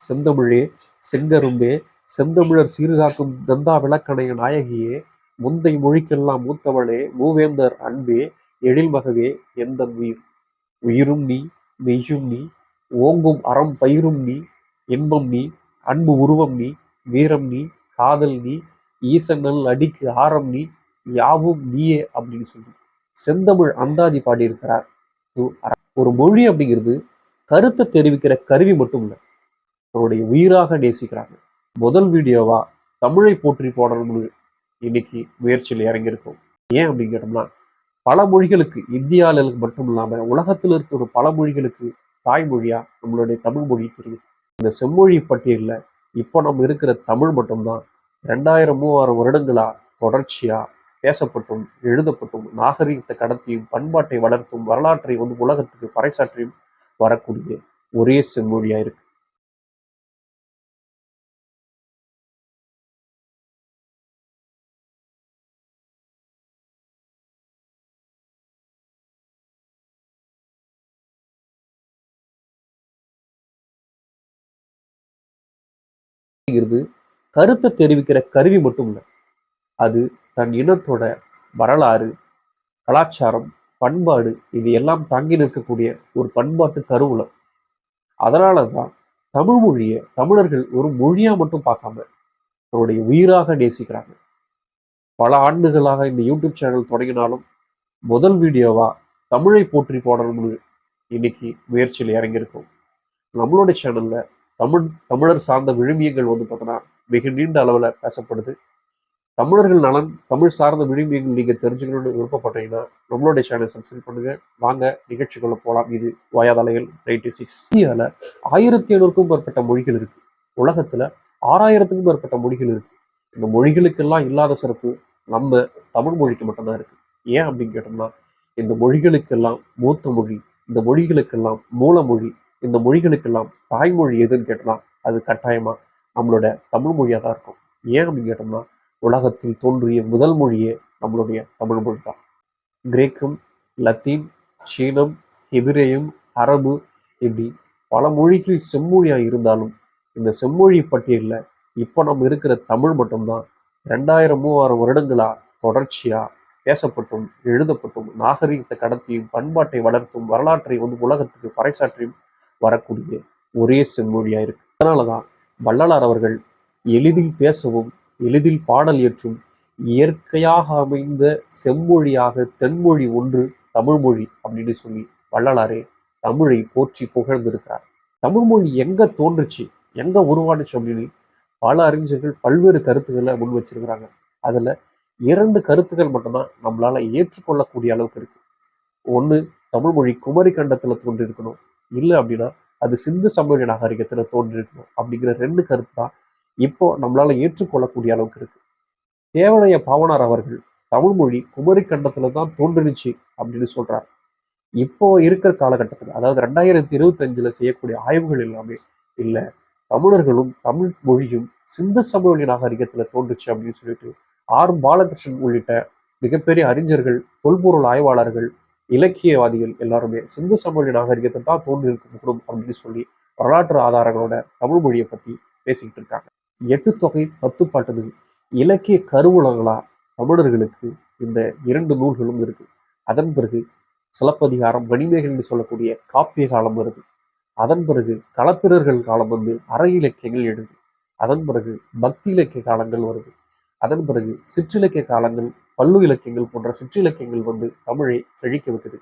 செந்தமிழே செங்கரும்பே செந்தமிழர் சீர்காக்கும் தந்தா விளக்கணைய நாயகியே முந்தை மொழிக்கெல்லாம் மூத்தவளே மூவேந்தர் அன்பே எழில்மகவே எந்தன் உயிர். உயிரும் நீ மெய்யும் நீ ஓங்கும் அறம் பயிரும் நீ இன்பம் நீ அன்பு உருவம் நீ வீரம் நீ காதல் நீ ஈசனல் அடிக்கு ஆரம் நீ யாவும் நீயே அப்படின்னு சொல்லி செந்தமிழ் அந்தாதி பாடியிருக்கிறார். ஒரு மொழி அப்படிங்கிறது கருத்தை தெரிவிக்கிற கருவி மட்டும் இல்லை, அவருடைய உயிராக நேசிக்கிறாங்க. முதல் வீடியோவா தமிழை போற்றி போடணும்னு இன்னைக்கு முயற்சியில் இறங்கியிருக்கோம். ஏன் அப்படின்னு கேட்டோம்னா, பல மொழிகளுக்கு இந்தியாவில் மட்டும் இல்லாம உலகத்தில் இருக்கிற பல மொழிகளுக்கு தாய்மொழியா நம்மளுடைய தமிழ் மொழி தெரியுது. இந்த செம்மொழி பட்டியலில் இப்போ நம்ம இருக்கிற தமிழ் மட்டும்தான் 2000-3000 வருடங்களா தொடர்ச்சியா பேசப்பட்டும் எழுதப்பட்டும் நாகரிகத்தை கடத்தியும் பண்பாட்டை வளர்த்தும் வரலாற்றை உலகத்துக்கு பறைசாற்றியும் வரக்கூடிய ஒரே செம்மொழியா இருக்கு. கருத்தை தெரிவிக்கிற கருவி மட்டும் இல்லை, அது தன் இனத்தோட வரலாறு, கலாச்சாரம், பண்பாடு இது எல்லாம் தாங்கி நிற்கக்கூடிய ஒரு பண்பாட்டு கருவூலம். அதனாலதான் தமிழ் மொழியை தமிழர்கள் ஒரு மொழியா மட்டும் பார்க்காம அவருடைய உயிராக நேசிக்கிறாங்க. பல ஆண்டுகளாக இந்த யூடியூப் சேனல் தொடங்கினாலும் முதல் வீடியோவா தமிழை போற்றி போடணும்னு இன்னைக்கு முயற்சியில் இறங்கியிருக்கோம். நம்மளுடைய சேனல்ல தமிழர் சார்ந்த விழுமியங்கள் பார்த்தோன்னா மிக நீண்ட அளவில் பேசப்படுது. தமிழர்கள் நலன், தமிழ் சார்ந்த விழுமியங்கள் நீங்க தெரிஞ்சுக்கணும்னு விருப்பப்பட்டீங்கன்னா நம்மளுடைய சேனல் சப்ஸ்கிரைப் பண்ணுங்க. வாங்க நிகழ்ச்சிக்குள்ள போகலாம். இது வாயாதலைகள் 96. இந்தியாவில் 1500க்கும் மேற்பட்ட மொழிகள் இருக்கு. உலகத்துல 6000த்துக்கும் மேற்பட்ட மொழிகள் இருக்கு. இந்த மொழிகளுக்கெல்லாம் இல்லாத சிறப்பு நம்ம தமிழ் மொழிக்கு மட்டும்தான் இருக்கு. ஏன் அப்படின்னு கேட்டோம்னா, இந்த மொழிகளுக்கெல்லாம் மூத்த மொழி, இந்த மொழிகளுக்கெல்லாம் மூல மொழி, இந்த மொழிகளுக்கெல்லாம் தாய்மொழி எதுன்னு கேட்டோம்னா அது கட்டாயமா நம்மளோட தமிழ் மொழியா தான் இருக்கும். ஏன் அப்படின்னு கேட்டோம்னா, உலகத்தில் தோன்றிய முதல் மொழியே நம்மளுடைய தமிழ் மொழி தான். கிரேக்கம், லத்தீன், சீனம், எபிரேயம், அரபு இப்படி பல மொழிகள் செம்மொழியா இருந்தாலும் இந்த செம்மொழி பட்டியலில் இப்போ நம்ம இருக்கிற தமிழ் மட்டும்தான் 2000-3000 வருடங்களா தொடர்ச்சியா பேசப்பட்டும் எழுதப்பட்டும் நாகரிகத்தை கடத்தியும் பண்பாட்டை வளர்த்தும் வரலாற்றை உலகத்துக்கு பறைசாற்றியும் வரக்கூடிய ஒரே செம்மொழியா இருக்கு. அதனாலதான் வள்ளலார் அவர்கள் எளிதில் பேசவும் எளிதில் பாடல் இயற்றும் இயற்கையாக அமைந்த செம்மொழியாக தென்மொழி ஒன்று தமிழ் மொழி அப்படின்னு சொல்லி வள்ளலாரே தமிழை போற்றி புகழ்ந்திருக்கிறார். தமிழ் மொழி எங்க தோன்றுச்சு, எங்க உருவானுச்சு அப்படின்னு பல அறிஞர்கள் பல்வேறு கருத்துக்களை முன் வச்சிருக்கிறாங்க. அதுல 2 கருத்துக்கள் மட்டும்தான் நம்மளால ஏற்றுக்கொள்ளக்கூடிய அளவுக்கு இருக்கு. ஒண்ணு, தமிழ் மொழி குமரி கண்டத்துல தோன்றிருக்கணும், இல்லை அப்படின்னா அது சிந்து சமவெளி நாகரிகத்துல தோன்றிருக்கணும் அப்படிங்கிற 2 கருத்து தான் இப்போ நம்மளால ஏற்றுக்கொள்ளக்கூடிய அளவுக்கு இருக்கு. தேவனைய பாவனார் அவர்கள் தமிழ் மொழி குமரி கண்டத்துல தான் தோன்றுனுச்சு அப்படின்னு சொல்றாரு. இப்போ இருக்கிற காலகட்டத்தில், அதாவது 2025 செய்யக்கூடிய ஆய்வுகள் எல்லாமே இல்லை, தமிழர்களும் தமிழ் மொழியும் சிந்து சமவெளி நாகரிகத்துல தோன்றுச்சு அப்படின்னு சொல்லிட்டு ஆர் பாலகிருஷ்ணன் உள்ளிட்ட மிகப்பெரிய அறிஞர்கள், தொல்பொருள் ஆய்வாளர்கள், இலக்கியவாதிகள் எல்லாருமே சிந்து சமவெளி நாகரிகத்தை தான் தோன்றிருக்கணும் அப்படின்னு சொல்லி வரலாற்று ஆதாரங்களோட தமிழ் மொழியை பத்தி பேசிக்கிட்டு இருக்காங்க. 8 தொகை 10 பாட்டு இலக்கிய கருவூலங்களா தமிழர்களுக்கு இந்த 2 நூல்களும் இருக்கு. அதன் பிறகு சிலப்பதிகாரம், மணிமேகலை சொல்லக்கூடிய காப்பிய காலம் வருது. அதன் பிறகு களப்பிரர்கள் காலம் அற இலக்கியங்கள் எழுது. அதன் பிறகு பக்தி இலக்கிய காலங்கள் வருது. அதன் பிறகு சிற்றிலக்கிய காலங்கள், பல்லு இலக்கியங்கள் போன்ற சிற்றிலக்கியங்கள் தமிழை செழிக்க வைக்குது.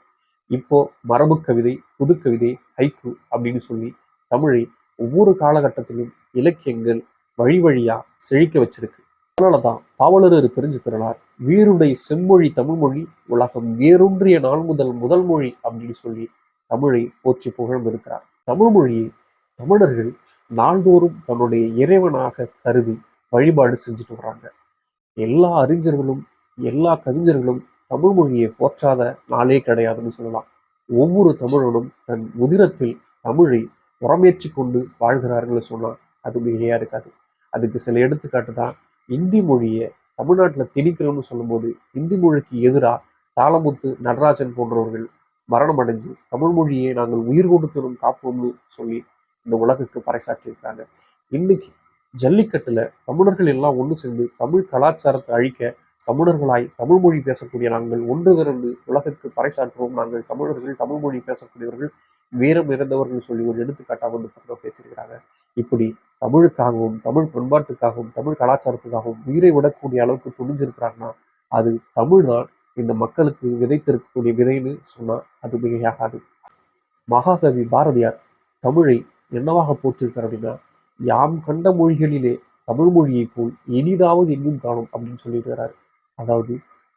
இப்போ மரபு கவிதை, புது கவிதை, ஹைக்கு அப்படின்னு சொல்லி தமிழை ஒவ்வொரு காலகட்டத்திலும் இலக்கியங்கள் வழி வழியா செழிக்க வச்சிருக்கு. அதனாலதான் பாவலரர் பெருஞ்சு திறனார் வீருடை செம்மொழி தமிழ்மொழி உலகம் வேரூன்றிய நாள் முதல் மொழி அப்படின்னு சொல்லி தமிழை போற்றி புகழ்ந்திருக்கிறார். தமிழ் மொழியை தமிழர்கள் நாள்தோறும் தன்னுடைய இறைவனாக கருதி வழிபாடு செஞ்சுட்டு வர்றாங்க. எல்லா அறிஞர்களும் எல்லா கவிஞர்களும் தமிழ் மொழியை போற்றாத நாளே கிடையாதுன்னு சொல்லலாம். ஒவ்வொரு தமிழனும் தன் உதிரத்தில் தமிழை உரமேற்றி கொண்டு வாழ்கிறார்கள் சொன்னால் அது மிகையா இருக்காது. அதுக்கு சில எடுத்துக்காட்டு தான் இந்தி மொழியை தமிழ்நாட்டில் திணிக்கணும்னு சொல்லும்போது இந்தி மொழிக்கு எதிராக தாளமுத்து, நடராஜன் போன்றவர்கள் மரணம் அடைஞ்சு தமிழ் மொழியை நாங்கள் உயிர் கொடுத்தனும் காப்போம்னு சொல்லி இந்த உலகுக்கு பறைசாற்றியிருக்காங்க. இன்னைக்கு ஜல்லிக்கட்டுல தமிழர்கள் எல்லாம் ஒன்று சேர்ந்து தமிழ் கலாச்சாரத்தை அழிக்க தமிழர்களாய் தமிழ் மொழி பேசக்கூடிய நாங்கள் ஒன்று திரண்டு உலகுக்கு பறைசாற்றுவோம், நாங்கள் தமிழர்கள், தமிழ் மொழி பேசக்கூடியவர்கள், வீரம் இறந்தவர்கள் சொல்லி ஒரு எடுத்துக்காட்டாக வந்து பார்த்தீங்கன்னா பேசியிருக்கிறாங்க. இப்படி தமிழுக்காகவும் தமிழ் பண்பாட்டுக்காகவும் தமிழ் கலாச்சாரத்துக்காகவும் உயிரை விடக்கூடிய அளவுக்கு துணிஞ்சிருக்கிறாங்கன்னா அது தமிழ் தான் இந்த மக்களுக்கு விதைத்திருக்கக்கூடிய விதைன்னு சொன்னா அது மிகையாகாது. மகாகவி பாரதியார் தமிழை என்னவாக போற்றிருக்கார் அப்படின்னா, யாம் கண்ட மொழிகளிலே தமிழ் மொழியை போல் இனிதாவது எங்கும் காணும் அப்படின்னு சொல்லியிருக்கிறார். அதாவது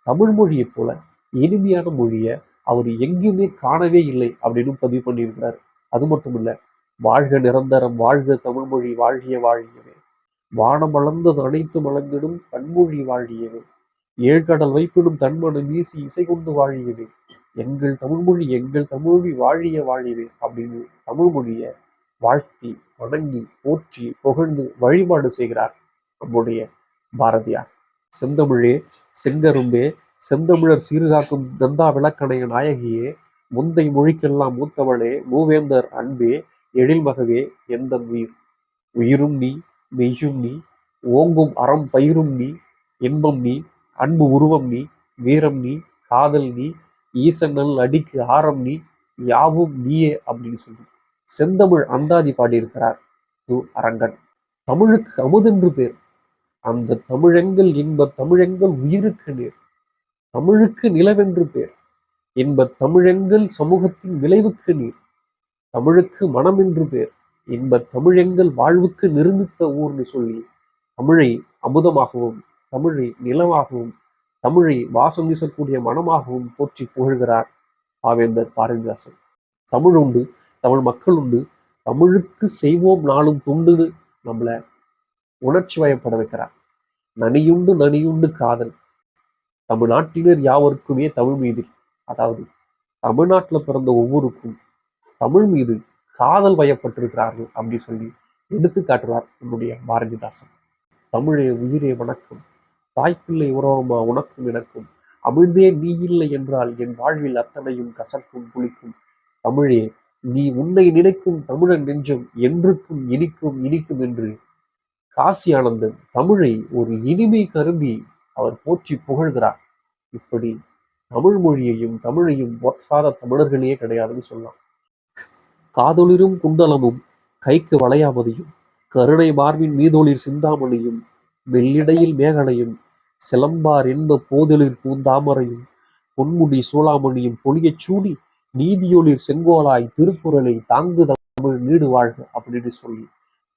தமிழ் மொழியை போல இனிமையான மொழியை அவர் எங்கேயுமே காணவே இல்லை அப்படின்னு பதிவு பண்ணியிருக்கிறார். அது மட்டும் இல்ல, வாழ்க நிரந்தரம், வாழ்க தமிழ்மொழி, வாழிய வாழியவே, வானம் வளர்ந்தது அனைத்து மலர்ந்திடும் பன்மொழி வாழியவே, ஏழ்கடல் வைப்பிடும் தன்மனம் வீசி இசை கொண்டு வாழியவே, எங்கள் தமிழ்மொழி எங்கள் தமிழ்மொழி வாழிய வாழியவே அப்படின்னு தமிழ்மொழியை வாழ்த்தி வணங்கி போற்றி புகழ்ந்து வழிபாடு செய்கிறார் நம்முடைய பாரதியார். செந்தமிழே செங்கரும்பே செந்தமிழர் சீர்காக்கும் தந்தா விளக்கணைய நாயகியே, முந்தை மொழிக்கெல்லாம் மூத்தவளே மூவேந்தர் அன்பே, எழில்மகவே எந்த உயிர், உயிரும் நீ மெய்யும் நீ, ஓங்கும் அறம் பயிரும் நீ, இன்பம் நீ, அன்பு உருவம் நீ, வீரம் நீ, காதல் நீ, ஈசனல் அடிக்கு ஆரம் நீ, யாவும் நீயே அப்படின்னு சொல்லி செந்தமிழ் அந்தாதி பாடியிருக்கிறார் அரங்கன். தமிழுக்கு அமுதென்று பேர், அந்த தமிழெங்கள் இன்ப தமிழெங்கள் உயிருக்கு நேர், தமிழுக்கு நிலவென்று பேர், இன்ப தமிழெங்கள் சமூகத்தின் விளைவுக்கு நீர், தமிழுக்கு மனம் என்று பேர், இன்ப தமிழெங்கள் வாழ்வுக்கு நிர்மித்த ஊர்னு சொல்லி தமிழை அமுதமாகவும் தமிழை நிலமாகவும் தமிழை வாசம் வீசக்கூடிய மனமாகவும் போற்றி புகழ்கிறார் பாவேந்தர் பாரதிதாசன். தமிழ் உண்டு, தமிழ் மக்கள் உண்டு, தமிழுக்கு செய்வோம் நாளும் துண்டுன்னு நம்மளை உணர்ச்சி வயப்பட வைக்கிறார். நனியுண்டு நனியுண்டு காதல், தமிழ்நாட்டினர் யாவருக்குமே தமிழ் மீது, அதாவது தமிழ்நாட்டில் பிறந்த ஒவ்வொருக்கும் தமிழ் மீது காதல் வயப்பட்டிருக்கிறார்கள் அப்படி சொல்லி எடுத்து காட்டுறார் நம்முடைய பாரதிதாசன். தமிழே உயிரே வணக்கம், தாய்ப்பிள்ளை உறவமா உனக்கும் எனக்கும், அமிழ்தே நீ இல்லை என்றால் என் வாழ்வில் அத்தனையும் கசக்கும் புளிக்கும், தமிழே நீ உன்னை நினைக்கும் தமிழன் நெஞ்சம் என்றுக்கும் இனிக்கும் இனிக்கும் என்று காசி ஆனந்தன் தமிழை ஒரு இனிமை கருதி அவர் போற்றி புகழ்கிறார். இப்படி தமிழ் மொழியையும் தமிழையும் ஒற்றாத தமிழர்களே கிடையாதுன்னு சொல்லலாம். காதொளிரும் குண்டலமும் கைக்கு வளையாமதியும், கருணை மார்பின் மீதொளிர் சிந்தாமணியும், வெள்ளிடையில் மேகலையும், சிலம்பார் என்ப போதொளிர் பூந்தாமரையும், பொன்முடி சூளாமணியும் பொலியச் சூடி, நீதியொளிர் செங்கோலாய் திருக்குறளை தாங்கு தமிழ் நீடு வாழ்க அப்படின்னு சொல்லி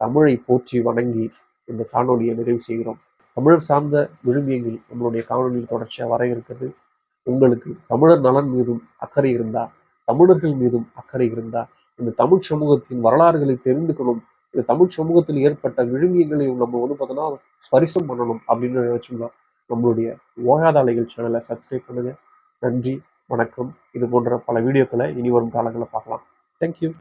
தமிழை போற்றி வணங்கி இந்த காணொலியை நிறைவு செய்கிறோம். தமிழர் சார்ந்த விழுமியங்கள் நம்மளுடைய காணொலியில் தொடர்ச்சியாக வர இருக்கிறது. உங்களுக்கு தமிழர் நலன் மீதும் அக்கறை இருந்தா, தமிழர்கள் மீதும் அக்கறை இருந்தா, இந்த தமிழ் சமூகத்தின் வரலாறுகளை தெரிந்துக்கணும், இந்த தமிழ் சமூகத்தில் ஏற்பட்ட விழுமியங்களையும் நம்ம வந்து பார்த்தோன்னா ஸ்பரிசம் பண்ணணும் அப்படின்னு நினைச்சோம்னா நம்மளுடைய ஓயாத அலைகள் சேனலை சப்ஸ்கிரைப் பண்ணுங்க. நன்றி, வணக்கம். இது போன்ற பல வீடியோக்களை இனி வரும் காலங்களில் பார்க்கலாம். தேங்க்யூ.